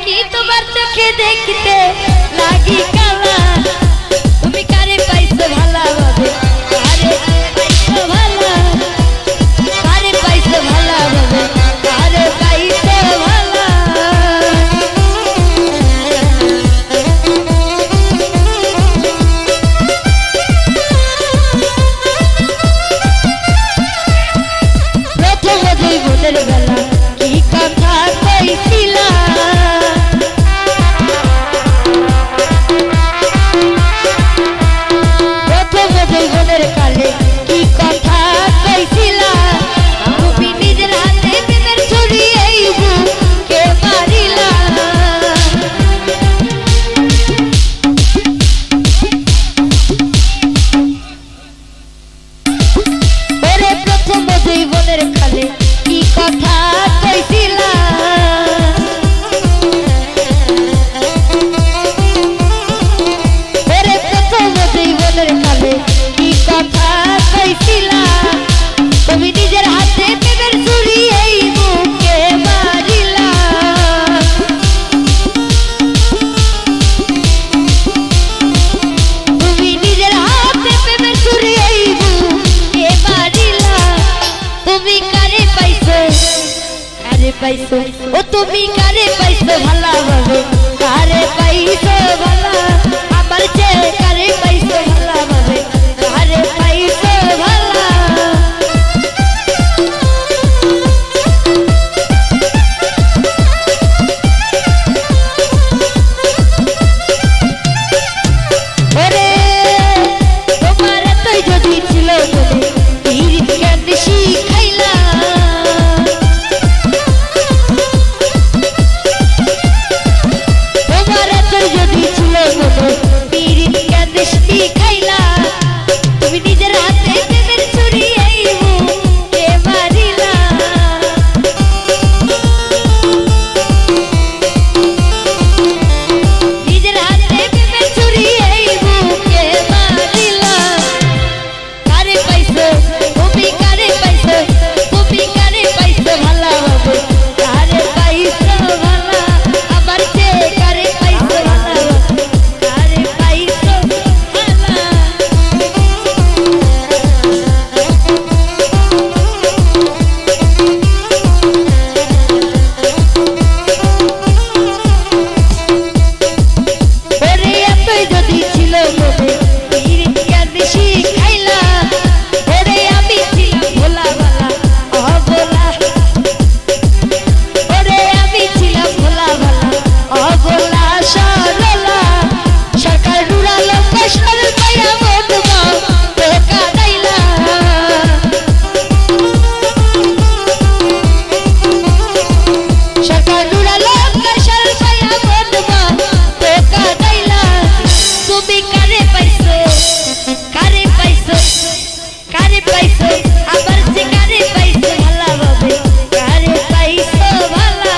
নাকি তোমার চোখে দেখতে লাগি কালা তুমি কারে পাইছো ভালোভাবে কারে পাইছো ভালো কারে পাইছো ভালোভাবে কারে পাইছো ভালো প্রথম দুই বোনের বেলা কি কথা কইছিলা কালে কি কথা কইছিলা তুমি নিজের হাতে প্রেমের ছুরি এই বুকে মারিলা ওরে প্রথম জীবনের কালে কি কথা কইছিলা ওরে প্রথম জীবনের কালে কথা কইছিলা তুমি নিজের হাতে প্রেমের ছুরি এই বুকে মারিলা তুমি নিজের হাতে প্রেমের ছুরি এই বুকে মারিলা তুমি কারে পাইছো ও তুমি কারে পাইছো ভালোভাবে কারে পাইছো ভালো আমার চেয়ে কারে পাইছো ভালোভাবে কারে পাইছো ভালো ওরে তোমার এতই যদি ছিল বলে পীড়িত কেন শিখাইলা তোমার এতই যদি ছিল বলে পীড়িত কেন শিখাইলা তুমি নিজের হাতে প্রেমের ছুরি এই বুকে মারিলা নিজের হাতে প্রেমের ছুরি এই বুকে মারিলা কারে পাইছো তুমি কারে পাইছো তুমি কারে পাইছো ভালোভাবে কারে পাইছো ভালো আমার চেয়ে কারে পাইছো ভালোভাবে কারে পাইছো ভালো ওরে এতই যদি ছিল বলে পীড়িত কেন শিখাইলা ওরে আমি ছিলাম ভোলাবালা অবলা ওরে আমি ছিলাম ভোলাবালা অবলা সরলা সরকার রুড়ালো কষার পায়া বদমা টোকা দাইলা সরকার রুড়ালো কষার পায়া বদমা টোকা দাইলা তুমি কারে পাইছো কারে পাইছো আমার যে কারে পাইছো ভালোভাবে কারে পাইছো ভালো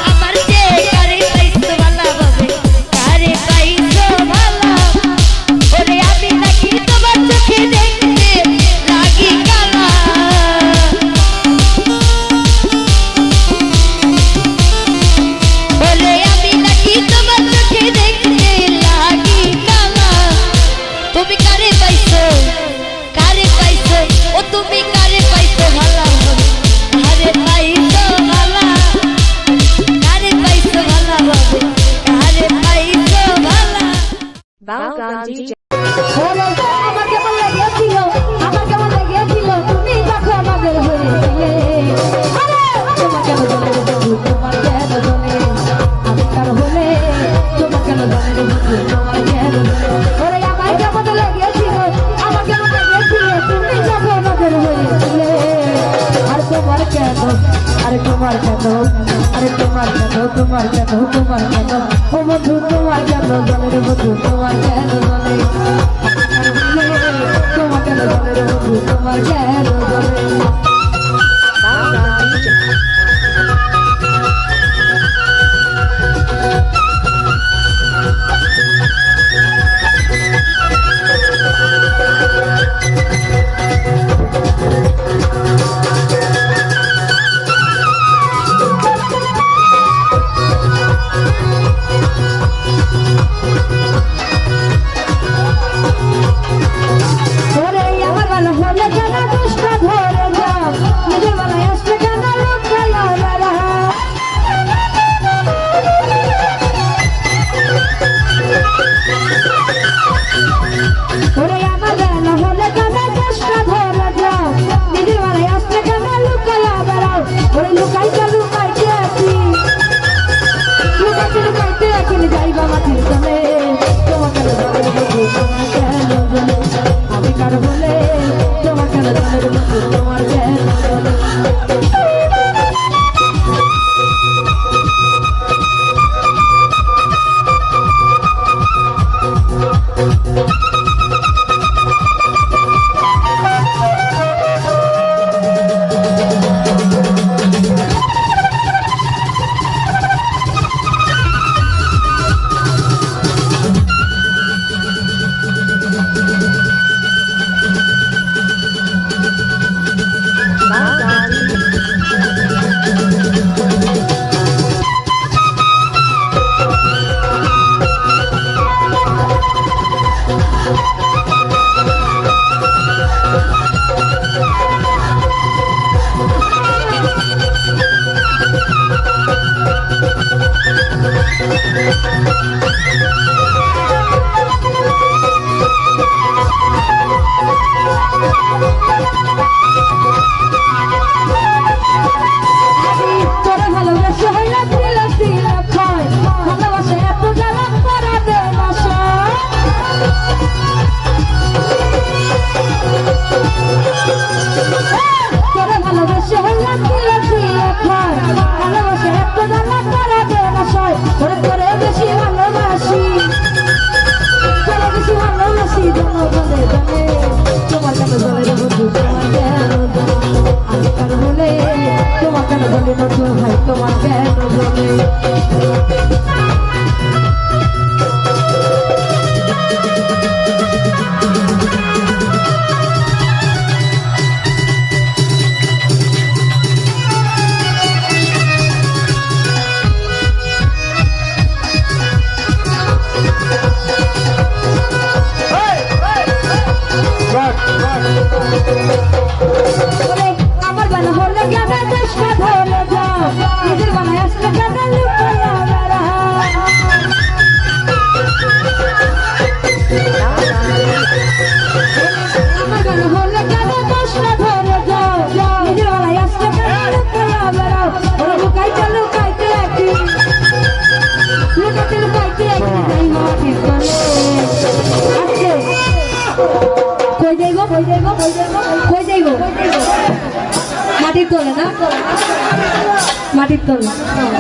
আমার যে কারে পাইছো ভালোভাবে কারে পাইছো ভালো ওরে আমি নাকি তোমার চোখে দেখতে লাগি কালা ওরে আমি নাকি তোমার চোখে দেখতে লাগি কালা তুমি কারে পাইছো ও তুমি কারে পাইছো ভালোভাবে কারে পাইছো ভালো কারে পাইছো ভালোভাবে কারে পাইছো ভালো Balgan DJ. আমার কেমন লেগেছিল তুমি দেখো আমাদের হয়েছিলে তোমার কেন জানে তোমার কেন জানে আজকাল হলে তোমার কেন জানে তোমার কেন ওরে আমার কেমন লেগেছিল তুমি দেখো আমাদের হয়েছিলে আর তোমার কেন আরে তোমার কেন ও বন্ধু তোমার কেন জানে রে বন্ধু তোমার কেন জানে তোমার কেন জানে রে বন্ধু তোমার কেন জানে Balgan DJ. তোরে ভালোবেসে হইলা দিলে দিলে খায় ভালোবাসে এত জ্বালা করা দে না সয় তোরে ভালোবেসে হইলা দিলে দিলে খায় ভালোবাসে এত জ্বালা করা দে না সয় তোরে তোরে বেশি ভালোবাসি তোরে বেশি ভালোবাসি জানো জানে জানে তোমার কেন জলে রে বন্ধু তোমার কেন আগেকার বলে তোমার কেন জলে নতুন ভাই তোমার কেন জলে আমার বানা হলে গেলে দেশটা ধরে যাও নিজের বানায় আসলে গেলে লুকাইয়া বেড়া আমার বানা হলে গেলে দেশটা ধরে যাও নিজের বানায় আসলে গেলে লুকাইয়া বেড়াও ওরা লুকাইতে লুকাইতে একদিন লুকাইতে লুকাইতে একদিন যাই মাটির তলে আজকে কই যাইব কই যাইব কই যাইব কই যাইব মাটির তলে না মাটির তলে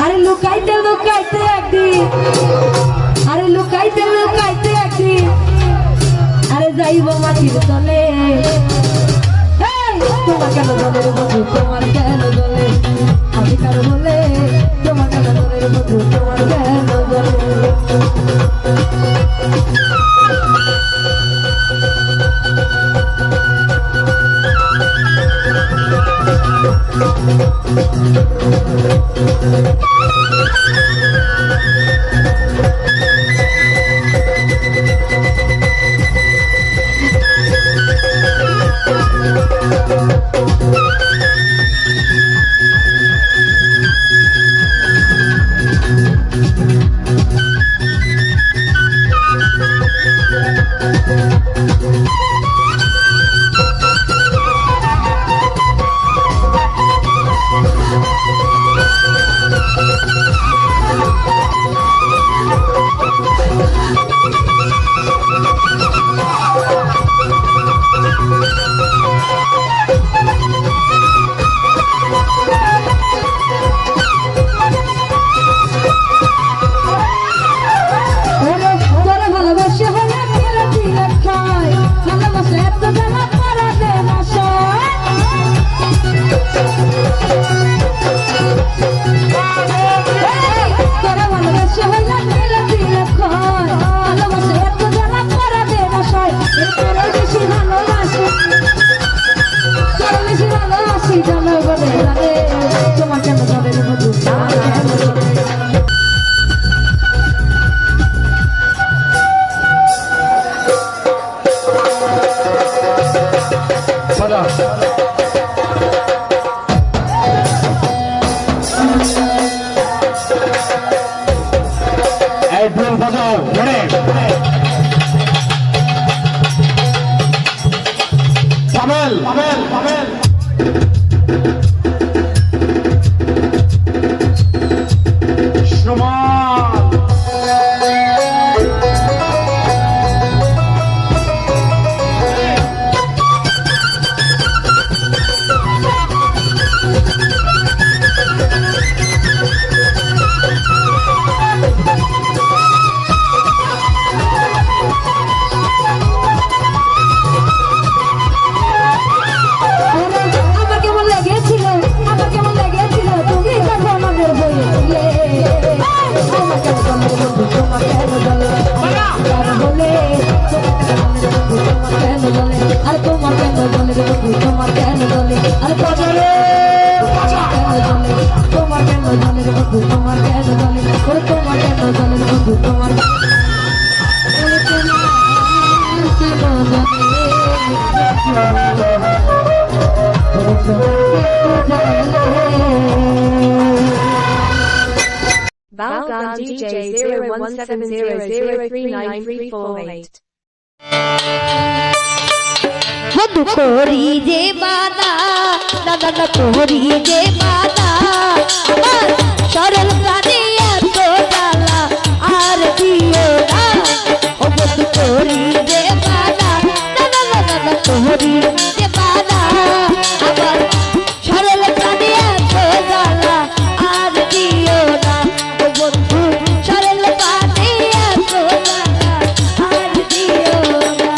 আরে লুকাইতে লুকাইতে একদিন আরে লুকাইতে লুকাইতে একদিন আরে যাইব মাটির তলে তোমার কেন জলের বন্ধু তোমার কেন জলে আমি কারো বলে তোমার কেন জলের বন্ধু তোমার কেন জলে তোমার কেন জলের মধু Balganji DJ 0170039348. বন্ধু করি যে বাদা দাদা না করি যে বাদা আমার সরল প্রাণে এত জ্বালা আর দিও না ও বন্ধু করি যে বাদা দাদা দাদা না করি যে বাদা আমার সরল প্রাণে এত জ্বালা আর দিও না ও বন্ধু সরল প্রাণে এত জ্বালা আর দিও না।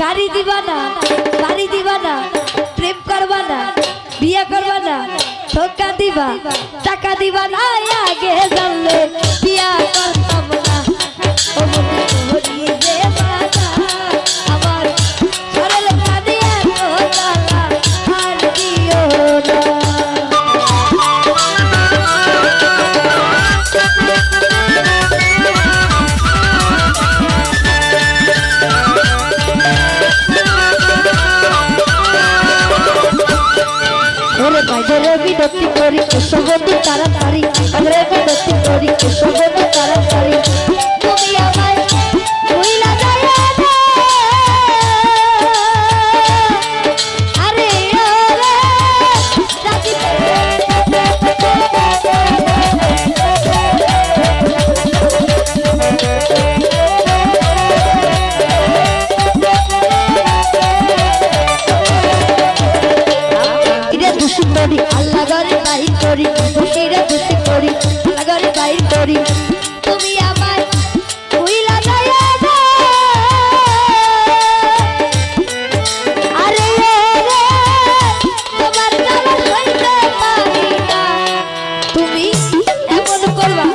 गाड़ी दीवाना बाड़ी दीवाना प्रेम करवाना बिया करवाना धोखा दीवा टाका दीवाना आगे चलले बिया करताम ना ओ मुझे होरी जे बाता আমার সরল কাঁদে এত জ্বালা আর দিও না। বিরতি করি সবটি তাড়াতাড়ি আমরা বিরতি করি সবটি তাড়াতাড়ি তুমি আমায় ভুইলা যাইয়া না আরে ওরে রাজি করি আল্লাহ গরে বাইর করি খুশিরে খুশি করি আল্লাহ গরে বাইর করি তুমি আমায় ভুইলা যাইয়া না আরে ওরে তোমার জ্বালা সইতে পারি না তুমি এমন করবা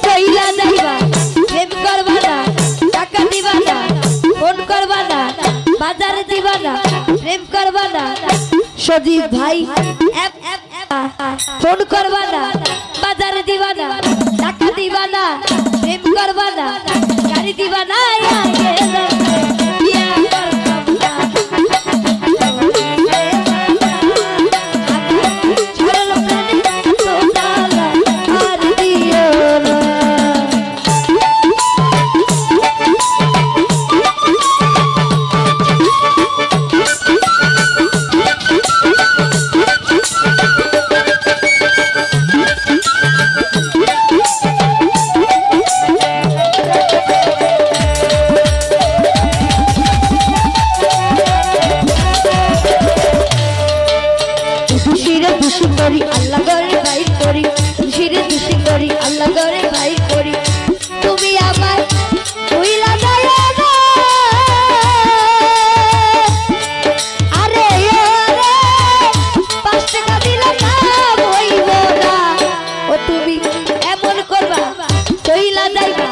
কইলা যাইবা প্রেম করবা না টাকা দিবা না ফোন করবা না বাজারে দিবা না প্রেম করবা না সজীব ভাই फोन करवाना बाजार दीवाना टाका दीवाना प्रेम करवाना गाड़ी दीवाना आगे बिया करताम ना सरल प्राणी तो জ্বালা আর দিও না। করি আল্লাহ গরে বাইর করি খুশিরে খুশি করি আল্লাহ গরে বাইর করি তুমি আমায় ভুইলা যাইয়া না আরে ওরে 5 টাকা দিলে না হইব না ও তুমি এমন করবা কইলা যাইবা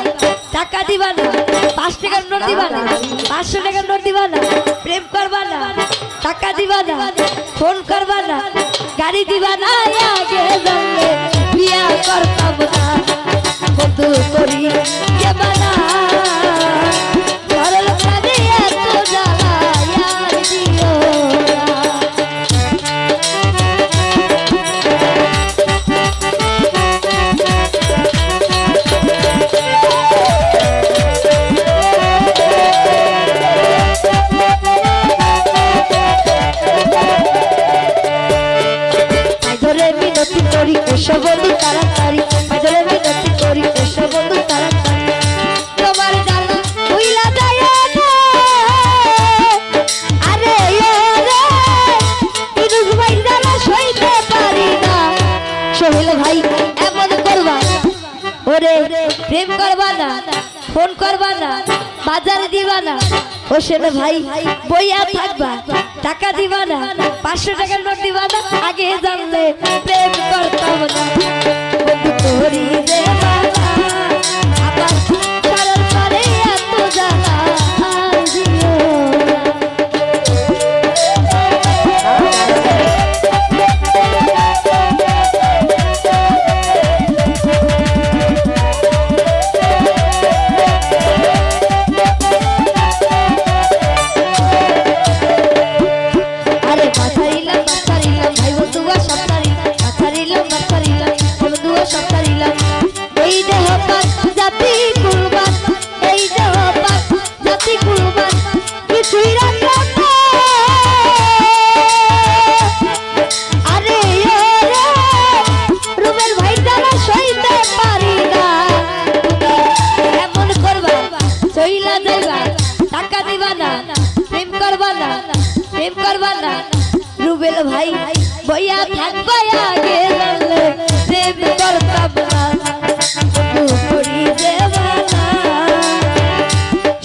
টাকা দিবা না 5 টাকার নোট দিবা না 500 টাকার নোট দিবা না প্রেম করবা না টাকা দিবা না ফোন করবা না गाड़ी दीवाना आगे चलले बिया करताम ना बंधु करी के बना सरल कांदे एत জ্বালা यार दियो ना। ফোন করবা না বাজারে দিবা না হোসেন ভাই বইয়া থাকবা টাকা দিবা না 500 টাকার নোট দিবা না আগে জানলে প্রেম করতাম না বন্ধু তোরি রে বাবা আবার সরল করে এত জ্বালা আর দিও না। রুবেল ভাই বইয়া থাকবা আগে জানলে প্রেম করতাম না করি দেবানা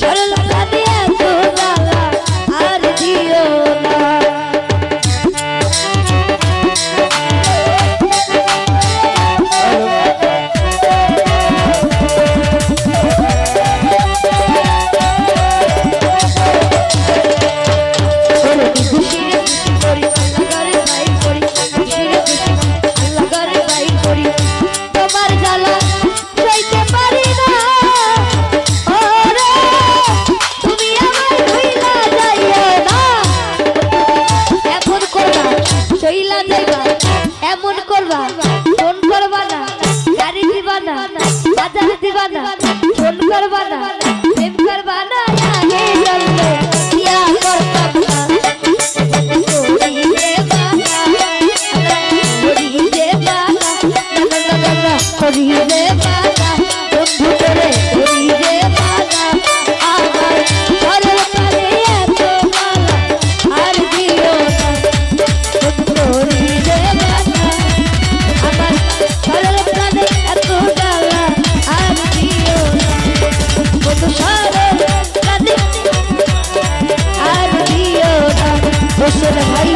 সরল প্রাণী এত জ্বালা আর দিও না। এমন করবা ফোন করবা না গাড়ি দিবা না বাজারে দিবা না ফোন করবা না প্রেম করবা না আগে জানলে ইয়া করতাম না করি রে বাবা বন্ধু করে করি রে বাবা আমার সরল করে এত জ্বালা আর দিও না করি রে বাবা আমার সরল প্রাণে এত জ্বালা আর দিও না বন্ধু সরল প্রাণে আর দিও না হোসেন ভাই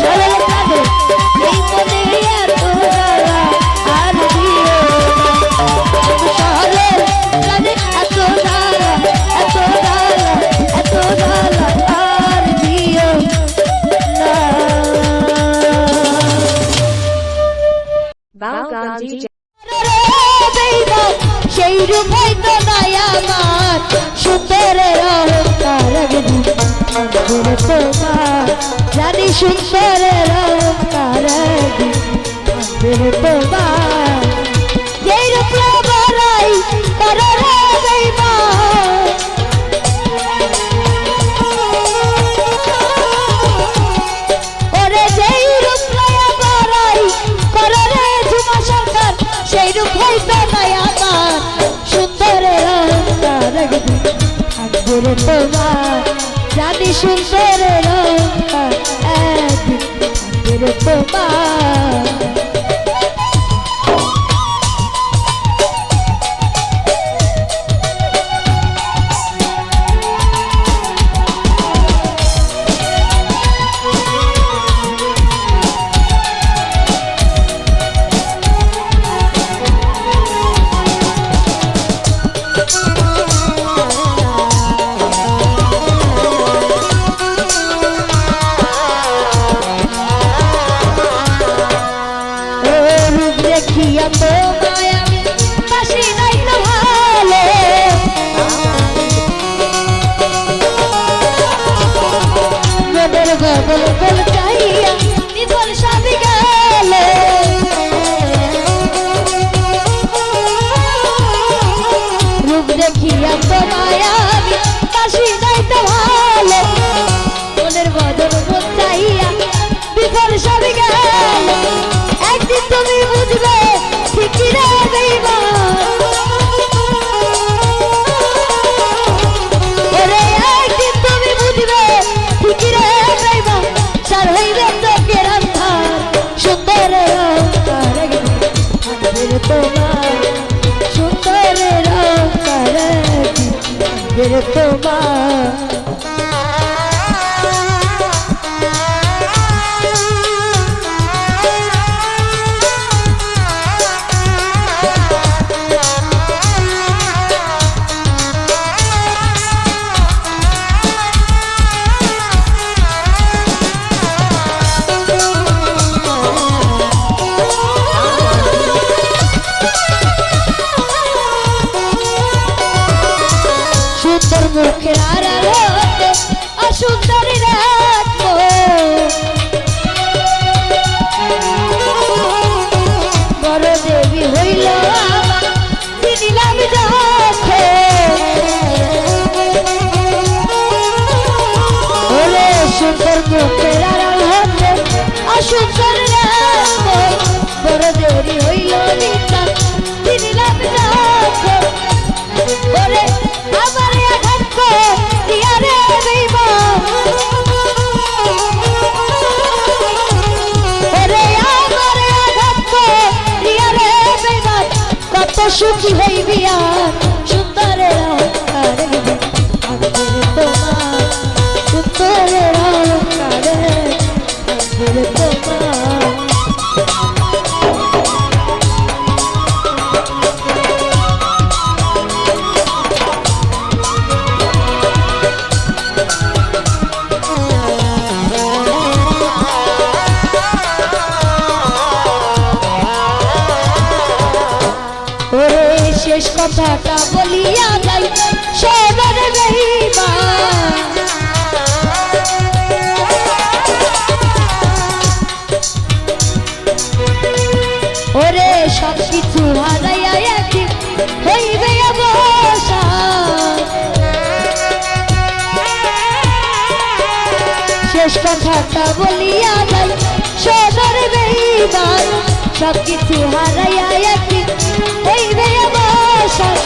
সরল প্রাণে এই মনে এত জ্বালা আর দিও না বন্ধু সরল প্রাণে এত জ্বালা এত জ্বালা এত জ্বালা আর দিও না। Balgan DJ. সেই রূপ হয়তো নাই আমার সুন্দরের অহংকার তোমার জানি সুন্দরের অহংকার তোমার যেই রূপ বড়াই করো রে বেঈমান ওরে যেই রূপ বড়াই করো রে ঝুমা সরকার সেই রূপ হয়তো নাই আমার সুন্দরের অহংকার তোমার জানি সুন্দরের অহংকার তোমার দেখিয়া তোমায় আমি বাসি নাই তো ভালো মনের গগল গল চাইয়া বিফল সবই গেল রূপ দেখিয়া তোমায় আমি বাসি নাই তো ভালো মনের বদল মন চাইয়া বিফল সবই গেল একদিন তুমি বুঝবে ঠিকই রে বেঈমান ওরে একদিন তুমি বুঝবে ঠিকই রে বেঈমান সার তোমার সুন্দর মুখের আড়ালে অসুন্দর রাখবো বড় দেবী হইল আমার দিলাম যাচ্ছে ওরে সুন্দর মুখের আড়াল হতে অসুন্দর রাখবো বড় দেবী হইল দিলাম যাচ্ছে ওরে আমার আঘাত দিয়া রে বেঈমান ওরে আমার আঘাত দিয়া রে বেঈমান কত সুখী হইবি আর সুন্দরের অহংকারে তোমার সুন্দরের অহংকারে তোমার শেষ কথাটা বলিয়া যাই সবার বেঈমান ওরে সব কিছু হারাইয়া একদিন হইবে অবসান শেষ কথাটা বলিয়া যাই সবার বেঈমান সব কিছু হারাইয়া একদিন হইবে অবসান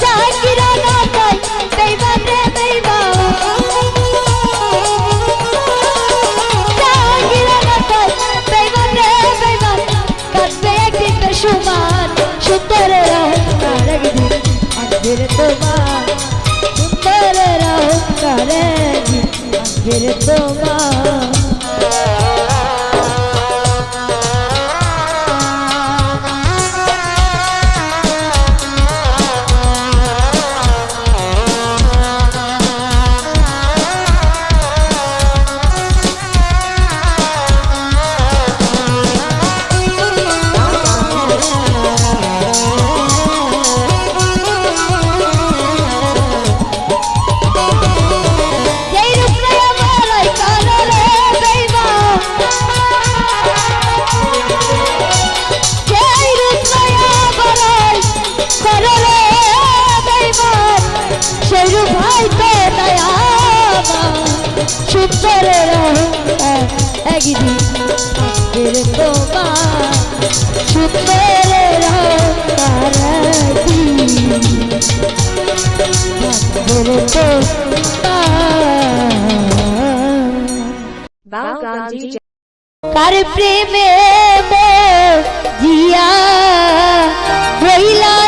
চাকিরা না তাই বেঈমান রে বেঈমান চাকিরা না তাই বেঈমান রে বেঈমান কাটবে একদিন বেসুমান সুন্দরের অহংকার একদিন আসবে তোমার সুন্দরের অহংকার একদিন আসবে তোমার সুন্দরের অহংকার একদিন আসবে তোমার সুন্দরের অহংকার একদিন আসবে তোমার কার প্রেমে জিয়া রইলা